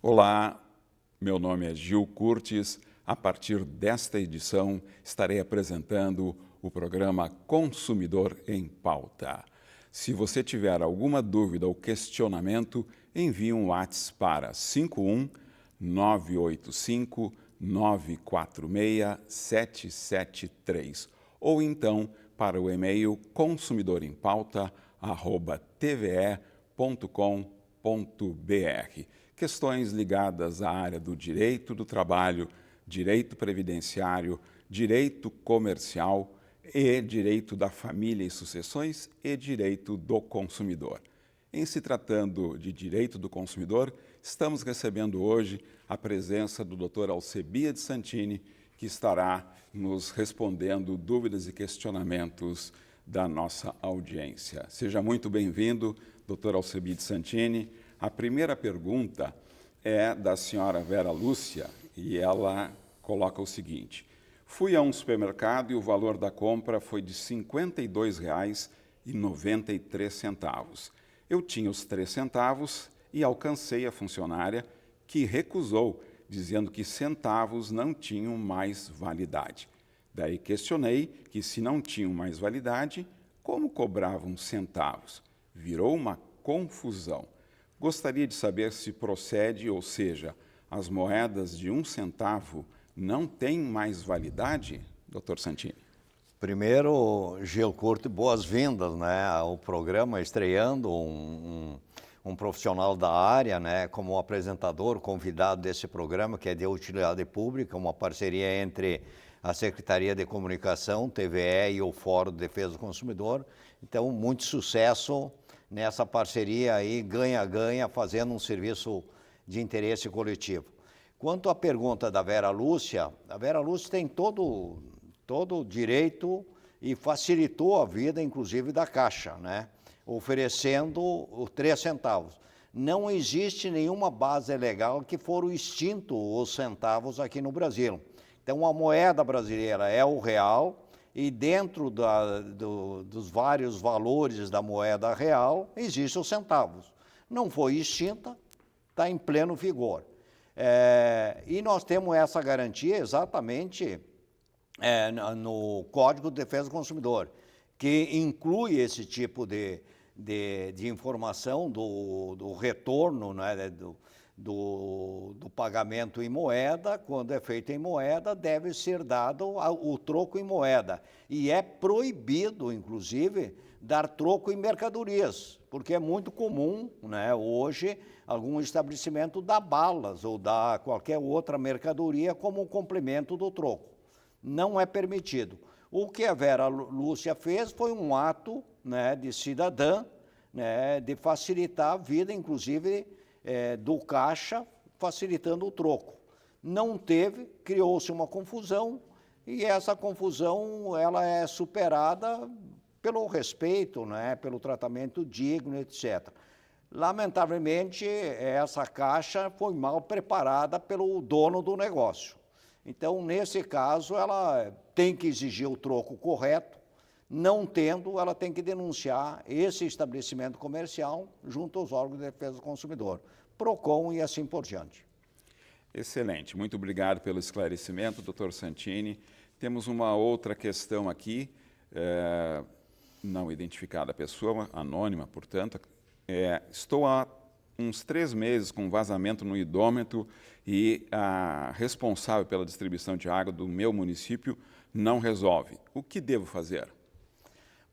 Olá, meu nome é Gil Curtis. A partir desta edição, estarei apresentando o programa Consumidor em Pauta. Se você tiver alguma dúvida ou questionamento, envie um WhatsApp para 51 985 946 773 ou então para o e-mail consumidorempauta@tve.com.br. Questões ligadas à área do direito do trabalho, direito previdenciário, direito comercial e direito da família e sucessões e direito do consumidor. Em se tratando de direito do consumidor, estamos recebendo hoje a presença do Dr. Alcebiades Santini, que estará nos respondendo dúvidas e questionamentos da nossa audiência. Seja muito bem-vindo, Dr. Alcebiades Santini. A primeira pergunta é da senhora Vera Lúcia e ela coloca o seguinte: fui a um supermercado e o valor da compra foi de R$ 52,93. Eu tinha os 3 centavos e alcancei a funcionária, que recusou, dizendo que centavos não tinham mais validade. Daí questionei que, se não tinham mais validade, como cobravam centavos? Virou uma confusão. Gostaria de saber se procede, ou seja, as moedas de 1 centavo não têm mais validade, Dr. Santini? Primeiro, Gil Curto, boas-vindas, né, ao programa, estreando um profissional da área, né, como apresentador, convidado desse programa, que é de utilidade pública, uma parceria entre a Secretaria de Comunicação, TVE e o Fórum de Defesa do Consumidor. Então, muito sucesso nessa parceria aí, ganha-ganha, fazendo um serviço de interesse coletivo. Quanto à pergunta da Vera Lúcia, a Vera Lúcia tem todo o direito e facilitou a vida, inclusive, da Caixa, né? Oferecendo os 3 centavos. Não existe nenhuma base legal que foram extintos os centavos aqui no Brasil. Então, a moeda brasileira é o real e dentro dos vários valores da moeda real existem os centavos. Não foi extinta, está em pleno vigor. E nós temos essa garantia exatamente no Código de Defesa do Consumidor, que inclui esse tipo de informação do retorno, né, do pagamento em moeda. Quando é feito em moeda, deve ser dado o troco em moeda. E é proibido, inclusive, dar troco em mercadorias, porque é muito comum, né, hoje, algum estabelecimento dar balas ou dar qualquer outra mercadoria como complemento do troco. Não é permitido. O que a Vera Lúcia fez foi um ato, né, de cidadã, né, de facilitar a vida, inclusive, do caixa, facilitando o troco. Não teve, criou-se uma confusão, e essa confusão ela é superada pelo respeito, né, pelo tratamento digno, etc. Lamentavelmente, essa caixa foi mal preparada pelo dono do negócio. Então, nesse caso, ela tem que exigir o troco correto. Não tendo, ela tem que denunciar esse estabelecimento comercial junto aos órgãos de defesa do consumidor, PROCON e assim por diante. Excelente. Muito obrigado pelo esclarecimento, Dr. Santini. Temos uma outra questão aqui, não identificada a pessoa, anônima, portanto. Estou há uns 3 meses com vazamento no idômetro e a responsável pela distribuição de água do meu município não resolve. O que devo fazer?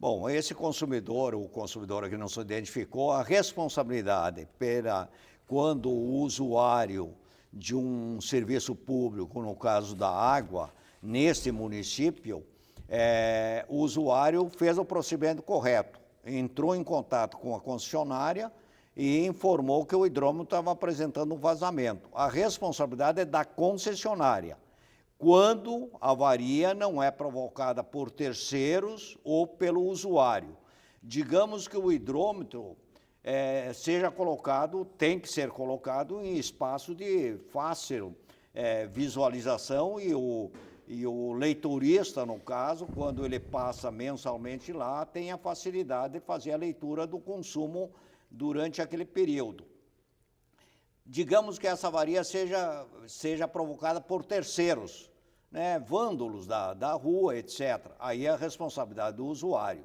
Bom, esse consumidor, o consumidor que não se identificou, a responsabilidade quando o usuário de um serviço público, no caso da água, neste município, o usuário fez o procedimento correto, entrou em contato com a concessionária e informou que o hidrômetro estava apresentando um vazamento. A responsabilidade é da concessionária, quando a avaria não é provocada por terceiros ou pelo usuário. Digamos que o hidrômetro seja colocado, tem que ser colocado em espaço de fácil visualização e o leiturista, no caso, quando ele passa mensalmente lá, tem a facilidade de fazer a leitura do consumo durante aquele período. digamos que essa avaria seja provocada por terceiros, né, vândalos da rua, etc. Aí é a responsabilidade do usuário.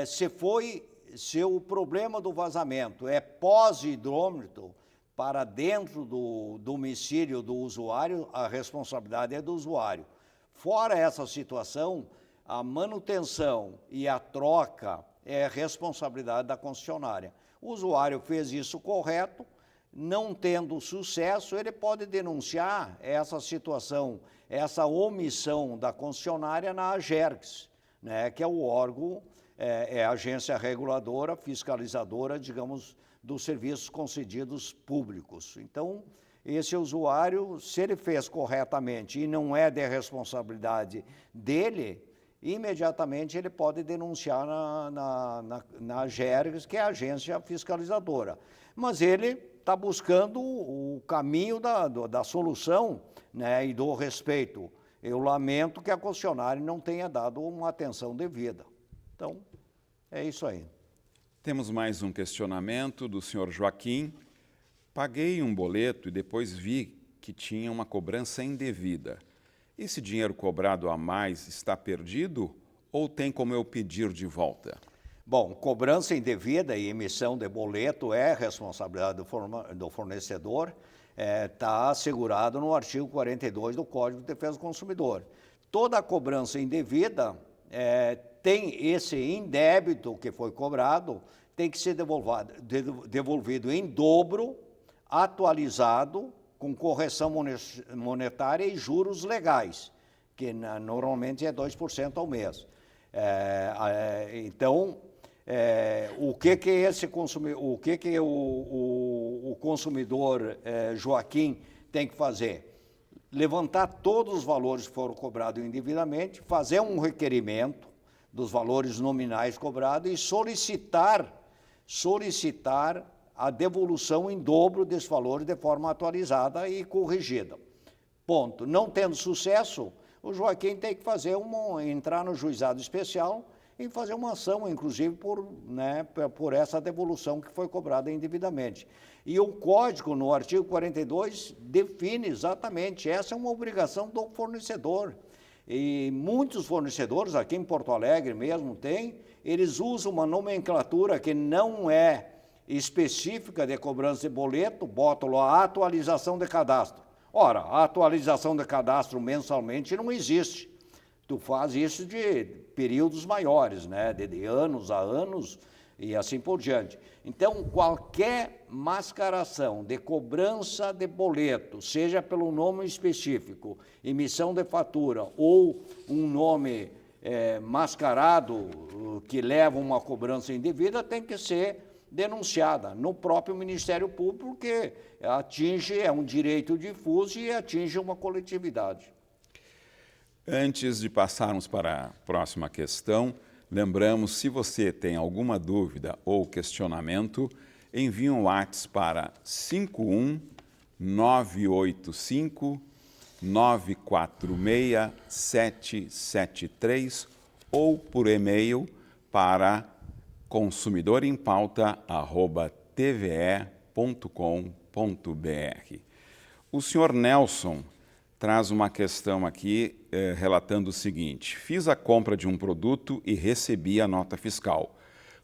Se o problema do vazamento é pós-hidrômetro para dentro do domicílio do usuário, a responsabilidade é do usuário. Fora essa situação, a manutenção e a troca é responsabilidade da concessionária. O usuário fez isso correto, não tendo sucesso, ele pode denunciar essa situação, essa omissão da concessionária na AGERGS, né, que é o órgão, é a agência reguladora, fiscalizadora, digamos, dos serviços concedidos públicos. Então, esse usuário, se ele fez corretamente e não é de responsabilidade dele, imediatamente ele pode denunciar na AGERGS, que é a agência fiscalizadora. Mas ele está buscando o caminho da solução, né, e do respeito. Eu lamento que a concessionária não tenha dado uma atenção devida. Então, é isso aí. Temos mais um questionamento do senhor Joaquim. Paguei um boleto e depois vi que tinha uma cobrança indevida. Esse dinheiro cobrado a mais está perdido ou tem como eu pedir de volta? Bom, cobrança indevida e emissão de boleto é responsabilidade do fornecedor, está assegurado no artigo 42 do Código de Defesa do Consumidor. Toda cobrança indevida tem esse indébito que foi cobrado, tem que ser devolvido em dobro, atualizado, com correção monetária e juros legais, que normalmente é 2% ao mês. Então, o que o consumidor Joaquim tem que fazer? Levantar todos os valores que foram cobrados indevidamente, fazer um requerimento dos valores nominais cobrados e solicitar a devolução em dobro desses valores de forma atualizada e corrigida. Ponto. Não tendo sucesso, o Joaquim tem que entrar no juizado especial e fazer uma ação, inclusive, por essa devolução que foi cobrada indevidamente. E o Código, no artigo 42, define exatamente, essa é uma obrigação do fornecedor. E muitos fornecedores, aqui em Porto Alegre mesmo eles usam uma nomenclatura que não é específica de cobrança de boleto, botam lá a atualização de cadastro. Ora, a atualização de cadastro mensalmente não existe. Tu faz isso de períodos maiores, né? De anos a anos e assim por diante. Então, qualquer mascaração de cobrança de boleto, seja pelo nome específico, emissão de fatura ou um nome mascarado que leva uma cobrança indevida, tem que ser denunciada no próprio Ministério Público, porque é um direito difuso e atinge uma coletividade. Antes de passarmos para a próxima questão, lembramos, se você tem alguma dúvida ou questionamento, envie um WhatsApp para 51 985 946 773 ou por e-mail para consumidorimpauta@tve.com.br. O senhor Nelson traz uma questão aqui relatando o seguinte: fiz a compra de um produto e recebi a nota fiscal.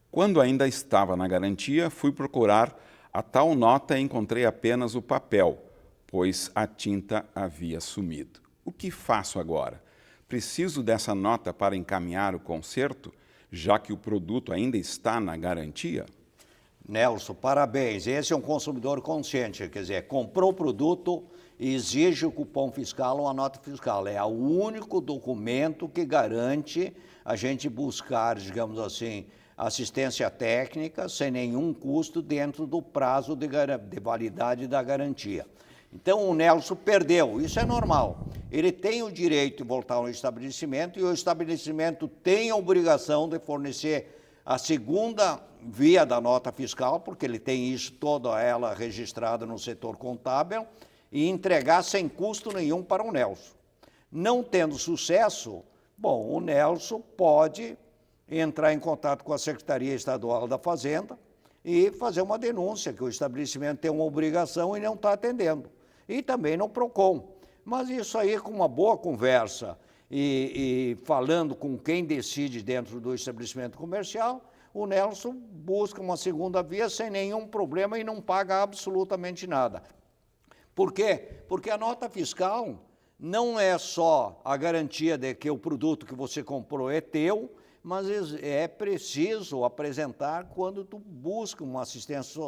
Quando ainda estava na garantia, fui procurar a tal nota e encontrei apenas o papel, pois a tinta havia sumido. O que faço agora? Preciso dessa nota para encaminhar o conserto, já que o produto ainda está na garantia? Nelson, parabéns. Esse é um consumidor consciente, quer dizer, comprou o produto e exige o cupom fiscal ou a nota fiscal. É o único documento que garante a gente buscar, digamos assim, assistência técnica sem nenhum custo dentro do prazo de validade da garantia. Então, o Nelson perdeu, isso é normal. Ele tem o direito de voltar ao estabelecimento e o estabelecimento tem a obrigação de fornecer a segunda via da nota fiscal, porque ele tem isso toda ela registrada no setor contábil, e entregar sem custo nenhum para o Nelson. Não tendo sucesso, bom, o Nelson pode entrar em contato com a Secretaria Estadual da Fazenda e fazer uma denúncia que o estabelecimento tem uma obrigação e não está atendendo. E também no PROCON. Mas isso aí, com uma boa conversa e falando com quem decide dentro do estabelecimento comercial, o Nelson busca uma segunda via sem nenhum problema e não paga absolutamente nada. Por quê? Porque a nota fiscal não é só a garantia de que o produto que você comprou é teu, mas é preciso apresentar quando tu busca uma assistência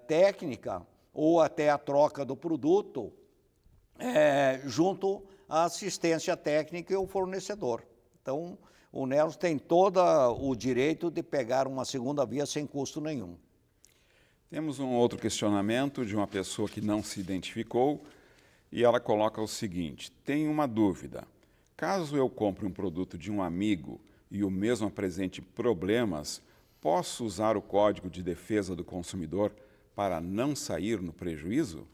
técnica ou até a troca do produto junto à assistência técnica e o fornecedor. Então, o Nelson tem todo o direito de pegar uma segunda via sem custo nenhum. Temos um outro questionamento de uma pessoa que não se identificou e ela coloca o seguinte: tenho uma dúvida. Caso eu compre um produto de um amigo e o mesmo apresente problemas, posso usar o Código de Defesa do Consumidor para não sair no prejuízo?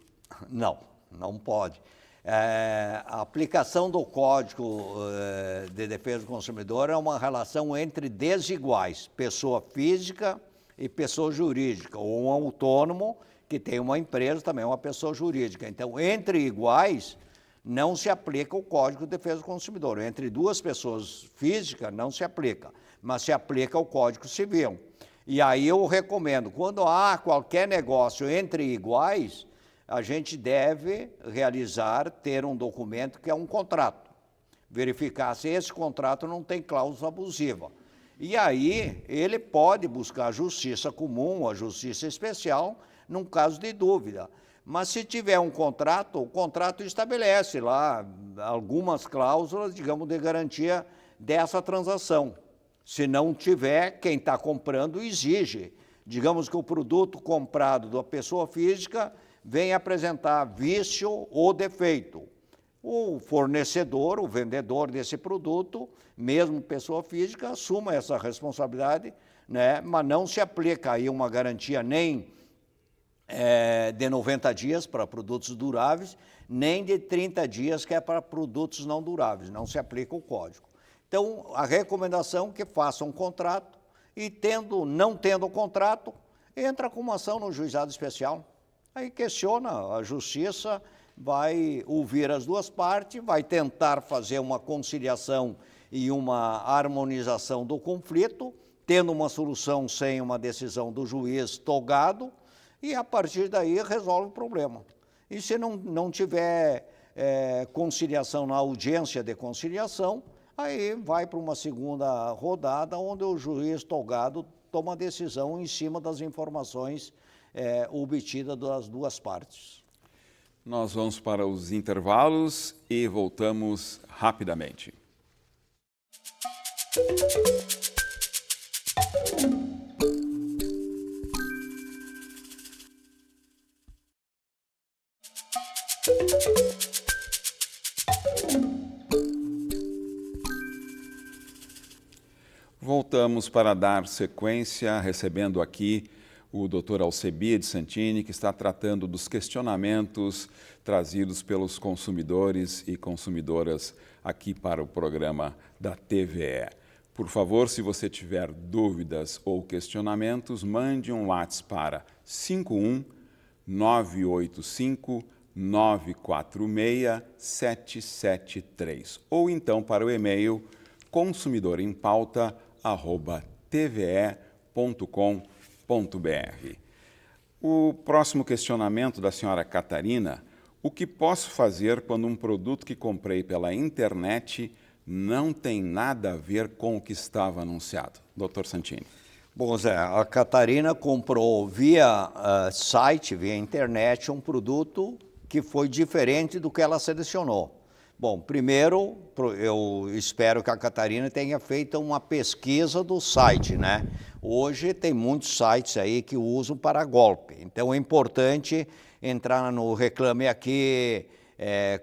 Não, não pode. A aplicação do Código de Defesa do Consumidor é uma relação entre desiguais, pessoa física e pessoa jurídica, ou um autônomo que tem uma empresa, também é uma pessoa jurídica. Então, entre iguais, não se aplica o Código de Defesa do Consumidor. Entre duas pessoas físicas, não se aplica, mas se aplica o Código Civil. E aí eu recomendo, quando há qualquer negócio entre iguais, a gente deve ter um documento que é um contrato. Verificar se esse contrato não tem cláusula abusiva. E aí ele pode buscar a justiça comum, a justiça especial, num caso de dúvida. Mas se tiver um contrato, o contrato estabelece lá algumas cláusulas, digamos, de garantia dessa transação. Se não tiver, quem está comprando exige. Digamos que o produto comprado da pessoa física vem apresentar vício ou defeito. O fornecedor, o vendedor desse produto, mesmo pessoa física, assuma essa responsabilidade, né? Mas não se aplica aí uma garantia nem de 90 dias para produtos duráveis, nem de 30 dias que é para produtos não duráveis, não se aplica o código. Então, a recomendação é que faça um contrato e não tendo o contrato, entra com uma ação no juizado especial. Aí questiona, a justiça vai ouvir as duas partes, vai tentar fazer uma conciliação e uma harmonização do conflito, tendo uma solução sem uma decisão do juiz togado, e a partir daí resolve o problema. E se não tiver conciliação na audiência de conciliação, aí vai para uma segunda rodada, onde o juiz togado toma a decisão em cima das informações obtidas das duas partes. Nós vamos para os intervalos e voltamos rapidamente. Voltamos para dar sequência, recebendo aqui o Dr. Alcebiades Santini, que está tratando dos questionamentos trazidos pelos consumidores e consumidoras aqui para o programa da TVE. Por favor, se você tiver dúvidas ou questionamentos, mande um WhatsApp para 51 985 946 773 ou então para o e-mail consumidorempauta@tve.com.br. O próximo questionamento da senhora Catarina: o que posso fazer quando um produto que comprei pela internet não tem nada a ver com o que estava anunciado? Dr. Santini. Bom, Zé, a Catarina comprou via site, via internet, um produto que foi diferente do que ela selecionou. Bom, primeiro, eu espero que a Catarina tenha feito uma pesquisa do site, né? Hoje tem muitos sites aí que usam para golpe. Então é importante entrar no Reclame Aqui,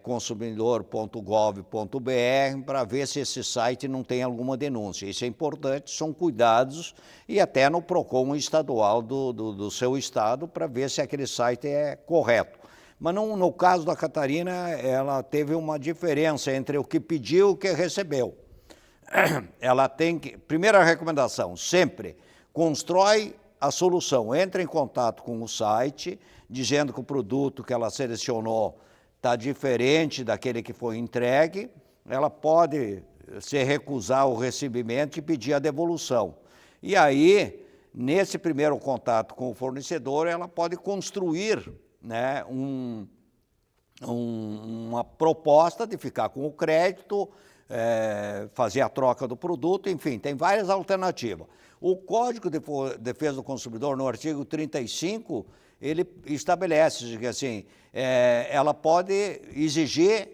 consumidor.gov.br, para ver se esse site não tem alguma denúncia. Isso é importante, são cuidados, e até no PROCON estadual do seu estado, para ver se aquele site é correto. Mas no caso da Catarina, ela teve uma diferença entre o que pediu e o que recebeu. Ela tem que... Primeira recomendação, sempre constrói a solução. Entra em contato com o site, dizendo que o produto que ela selecionou está diferente daquele que foi entregue. Ela pode se recusar o recebimento e pedir a devolução. E aí, nesse primeiro contato com o fornecedor, ela pode construir, né, uma proposta de ficar com o crédito, fazer a troca do produto, enfim, tem várias alternativas. O Código de Defesa do Consumidor, no artigo 35, ele estabelece que assim, ela pode exigir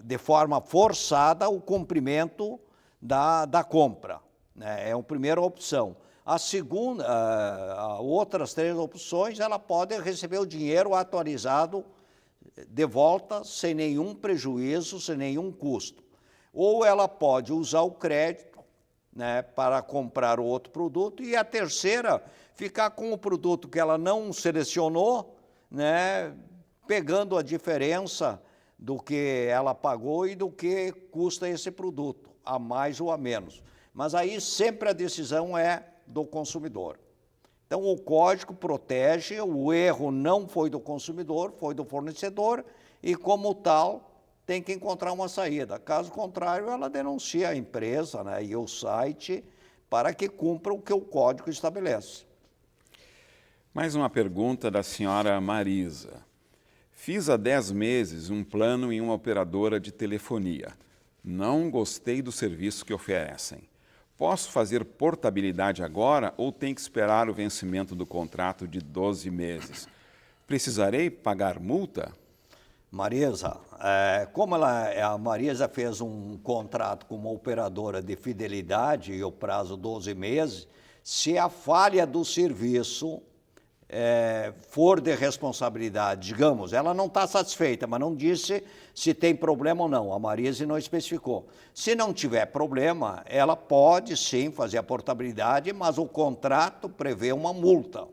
de forma forçada o cumprimento da compra, né? É a primeira opção. A segunda, outras 3 opções, ela pode receber o dinheiro atualizado de volta sem nenhum prejuízo, sem nenhum custo. Ou ela pode usar o crédito, né, para comprar o outro produto, e a terceira, ficar com o produto que ela não selecionou, né, pegando a diferença do que ela pagou e do que custa esse produto, a mais ou a menos. Mas aí sempre a decisão é do consumidor. Então, o código protege, o erro não foi do consumidor, foi do fornecedor, e como tal, tem que encontrar uma saída. Caso contrário, ela denuncia a empresa, né, e o site para que cumpra o que o código estabelece. Mais uma pergunta da senhora Marisa. Fiz há 10 meses um plano em uma operadora de telefonia. Não gostei do serviço que oferecem. Posso fazer portabilidade agora ou tem que esperar o vencimento do contrato de 12 meses? Precisarei pagar multa? Marisa, como a Marisa fez um contrato com uma operadora de fidelidade e o prazo 12 meses, se a falha do serviço for de responsabilidade, digamos, ela não está satisfeita, mas não disse se tem problema ou não, a Marisa não especificou. Se não tiver problema, ela pode sim fazer a portabilidade, mas o contrato prevê uma multa.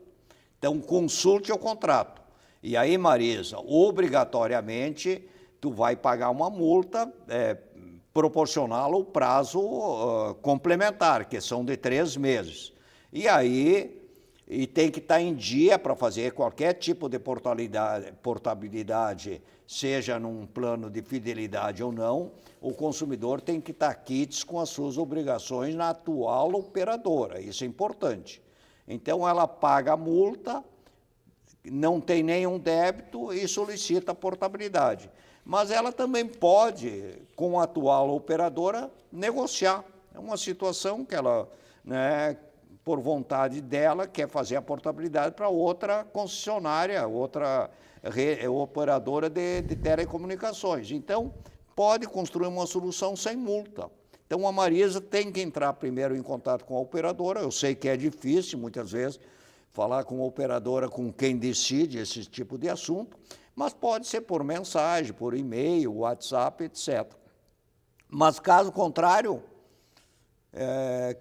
Então, consulte o contrato. E aí, Marisa, obrigatoriamente, tu vai pagar uma multa proporcional ao prazo complementar, que são de 3 meses. E aí, tem que estar em dia para fazer qualquer tipo de portabilidade, seja num plano de fidelidade ou não, o consumidor tem que estar quites com as suas obrigações na atual operadora, isso é importante. Então, ela paga a multa, não tem nenhum débito e solicita a portabilidade. Mas ela também pode, com a atual operadora, negociar. É uma situação que ela, né, por vontade dela, quer fazer a portabilidade para outra concessionária, outra operadora de telecomunicações. Então, pode construir uma solução sem multa. Então, a Marisa tem que entrar primeiro em contato com a operadora. Eu sei que é difícil, muitas vezes, falar com a operadora, com quem decide esse tipo de assunto, mas pode ser por mensagem, por e-mail, WhatsApp, etc. Mas, caso contrário,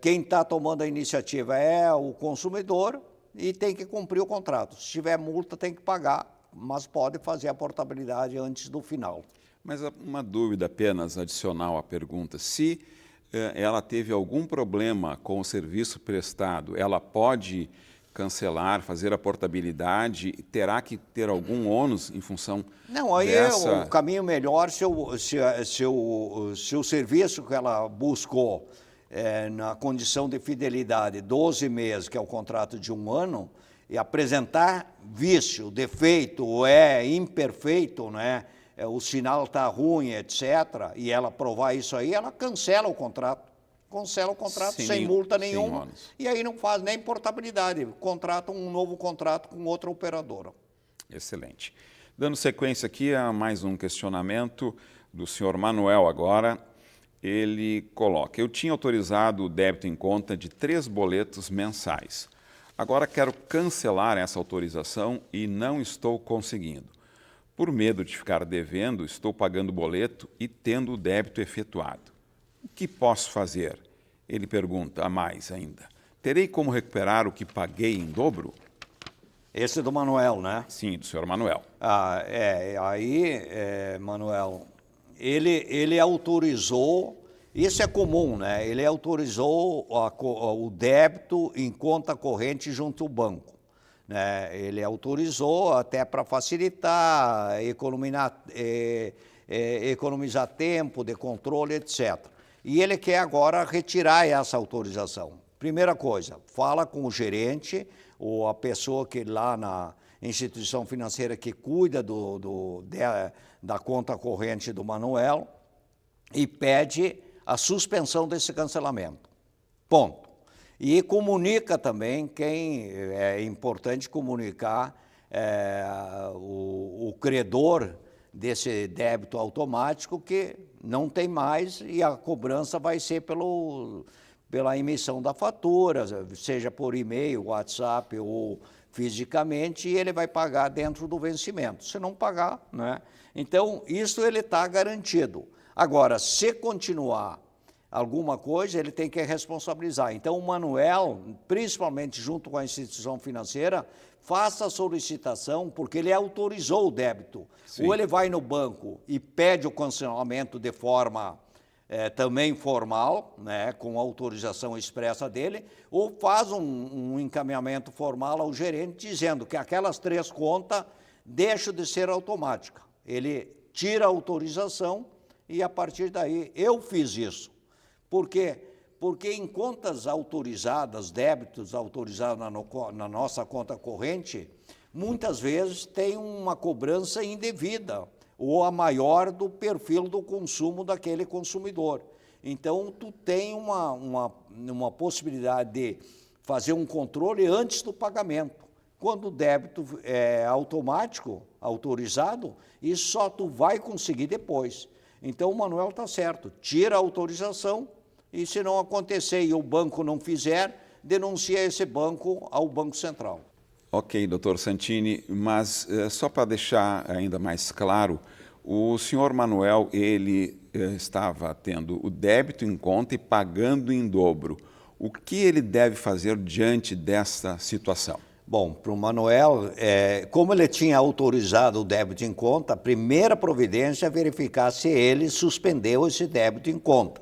quem está tomando a iniciativa é o consumidor e tem que cumprir o contrato. Se tiver multa, tem que pagar, mas pode fazer a portabilidade antes do final. Mas uma dúvida apenas adicional à pergunta. Se ela teve algum problema com o serviço prestado, ela pode cancelar, fazer a portabilidade, terá que ter algum ônus em função Não, aí dessa... é o caminho melhor se o serviço que ela buscou na condição de fidelidade 12 meses, que é o contrato de 1 ano, e apresentar vício, defeito, imperfeito, né? O sinal está ruim, etc., e ela provar isso aí, ela cancela o contrato. Cancela o contrato sem multa nenhuma, e aí não faz nem portabilidade, contrata um novo contrato com outra operadora. Excelente. Dando sequência aqui a mais um questionamento do senhor Manuel agora, ele coloca: eu tinha autorizado o débito em conta de 3 boletos mensais. Agora quero cancelar essa autorização e não estou conseguindo. Por medo de ficar devendo, estou pagando o boleto e tendo o débito efetuado. O que posso fazer? Ele pergunta a mais ainda. Terei como recuperar o que paguei em dobro? Esse é do Manuel, né? Sim, do senhor Manuel. Manuel, ele autorizou Isso é comum, né? Ele autorizou o débito em conta corrente junto ao banco, né? Ele autorizou até para facilitar, economizar tempo de controle, etc. E ele quer agora retirar essa autorização. Primeira coisa, fala com o gerente ou a pessoa que lá na instituição financeira que cuida da conta corrente do Manuel e pede a suspensão desse cancelamento. Ponto. E comunica também, é importante comunicar o credor desse débito automático que não tem mais e a cobrança vai ser pela emissão da fatura, seja por e-mail, WhatsApp ou fisicamente, e ele vai pagar dentro do vencimento. Se não pagar, né? Então, isso ele está garantido. Agora, se continuar alguma coisa, ele tem que responsabilizar. Então, o Manuel, principalmente junto com a instituição financeira, faça a solicitação, porque ele autorizou o débito. Sim. Ou ele vai no banco e pede o cancelamento de forma também formal, né, com autorização expressa dele, ou faz um encaminhamento formal ao gerente dizendo que aquelas 3 contas deixam de ser automáticas. Ele tira a autorização e, a partir daí, eu fiz isso. Por quê? Porque em contas autorizadas, débitos autorizados na nossa conta corrente, muitas vezes tem uma cobrança indevida, ou a maior do perfil do consumo daquele consumidor. Então, tu tem uma possibilidade de fazer um controle antes do pagamento. Quando o débito é automático, autorizado, isso só tu vai conseguir depois. Então, o Manuel está certo, tira a autorização e, se não acontecer e o banco não fizer, denuncia esse banco ao Banco Central. Ok, doutor Santini, mas só para deixar ainda mais claro, o senhor Manuel, ele estava tendo o débito em conta e pagando em dobro. O que ele deve fazer diante desta situação? Bom, para o Manuel, como ele tinha autorizado o débito em conta, a primeira providência é verificar se ele suspendeu esse débito em conta.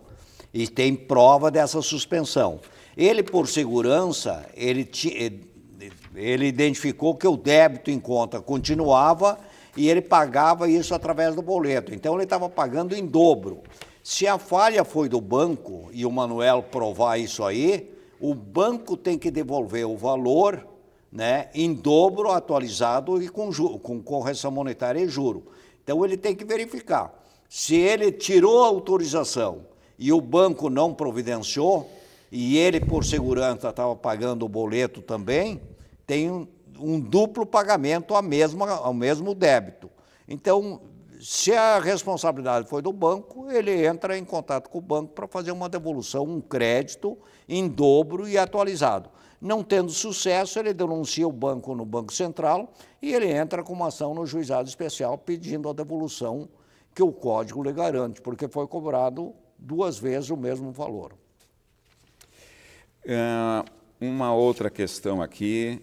E tem prova dessa suspensão. Ele, por segurança, ele identificou que o débito em conta continuava e ele pagava isso através do boleto. Então, ele estava pagando em dobro. Se a falha foi do banco e o Manuel provar isso aí, o banco tem que devolver o valor, né, em dobro, atualizado e com correção monetária e juro. Então, ele tem que verificar. Se ele tirou a autorização e o banco não providenciou, e ele, por segurança, estava pagando o boleto também, tem um duplo pagamento ao mesmo débito. Então, se a responsabilidade foi do banco, ele entra em contato com o banco para fazer uma devolução, um crédito em dobro e atualizado. Não tendo sucesso, ele denuncia o banco no Banco Central e ele entra com uma ação no juizado especial pedindo a devolução que o código lhe garante, porque foi cobrado 2 vezes o mesmo valor. Uma outra questão aqui,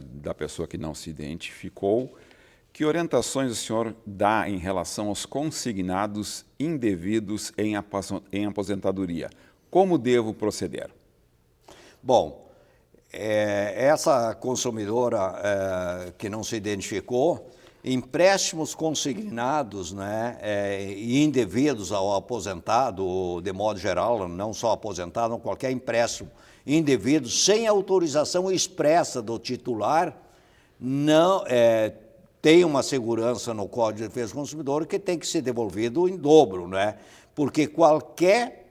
da pessoa que não se identificou, que orientações o senhor dá em relação aos consignados indevidos em aposentadoria? Como devo proceder? Bom, essa consumidora que não se identificou, empréstimos consignados, né, e indevidos ao aposentado, de modo geral, não só aposentado, qualquer empréstimo indevido, sem autorização expressa do titular, não tem uma segurança no Código de Defesa do Consumidor que tem que ser devolvido em dobro, né? Porque qualquer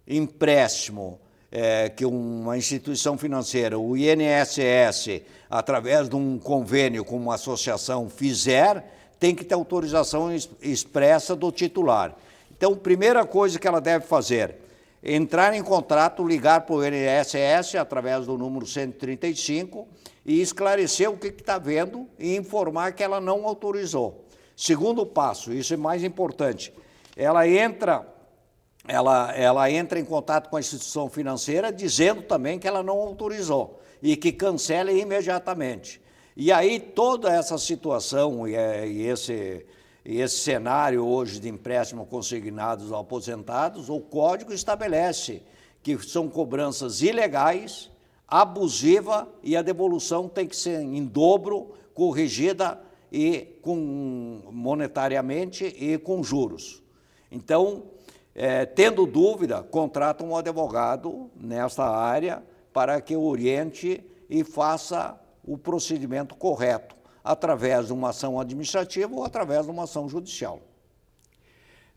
empréstimo que uma instituição financeira, o INSS, através de um convênio com uma associação fizer, tem que ter autorização expressa do titular. Então, primeira coisa que ela deve fazer, entrar em contato, ligar para o INSS através do número 135 e esclarecer o que está vendo e informar que ela não autorizou. Segundo passo, isso é mais importante, ela entra em contato com a instituição financeira dizendo também que ela não autorizou e que cancele imediatamente. E aí toda essa situação e esse cenário hoje de empréstimo consignados aos aposentados, o Código estabelece que são cobranças ilegais, abusiva, e a devolução tem que ser em dobro, corrigida e monetariamente e com juros. Então, tendo dúvida, contrata um advogado nesta área para que oriente e faça o procedimento correto, através de uma ação administrativa ou através de uma ação judicial.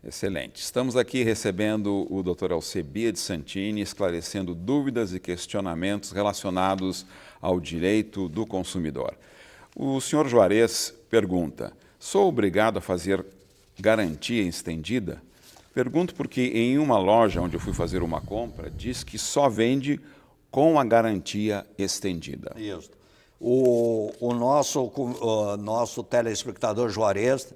Excelente. Estamos aqui recebendo o Dr. Alcebiades Santini, esclarecendo dúvidas e questionamentos relacionados ao direito do consumidor. O senhor Juarez pergunta: sou obrigado a fazer garantia estendida? Pergunto porque em uma loja onde eu fui fazer uma compra, diz que só vende com a garantia estendida. Isso. O nosso telespectador Juarez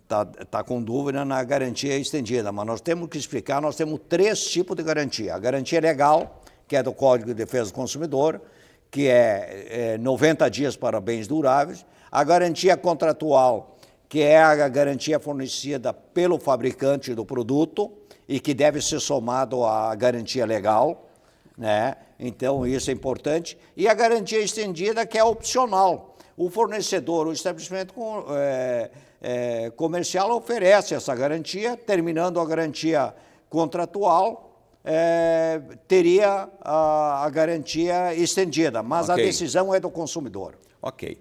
tá com dúvida na garantia estendida, mas nós temos que explicar, nós temos 3 tipos de garantia. A garantia legal, que é do Código de Defesa do Consumidor, que é 90 dias para bens duráveis. A garantia contratual, que é a garantia fornecida pelo fabricante do produto e que deve ser somado à garantia legal, né? Então, isso é importante. E a garantia estendida, que é opcional. O fornecedor, o estabelecimento comercial oferece essa garantia, terminando a garantia contratual, teria a garantia estendida, mas a decisão é do consumidor. Ok.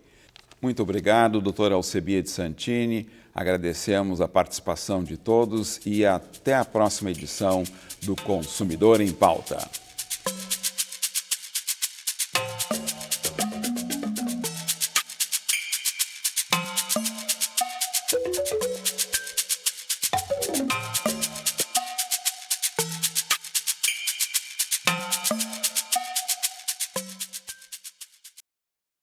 Muito obrigado, doutor Alcebiades Santini. Agradecemos a participação de todos e até a próxima edição do Consumidor em Pauta.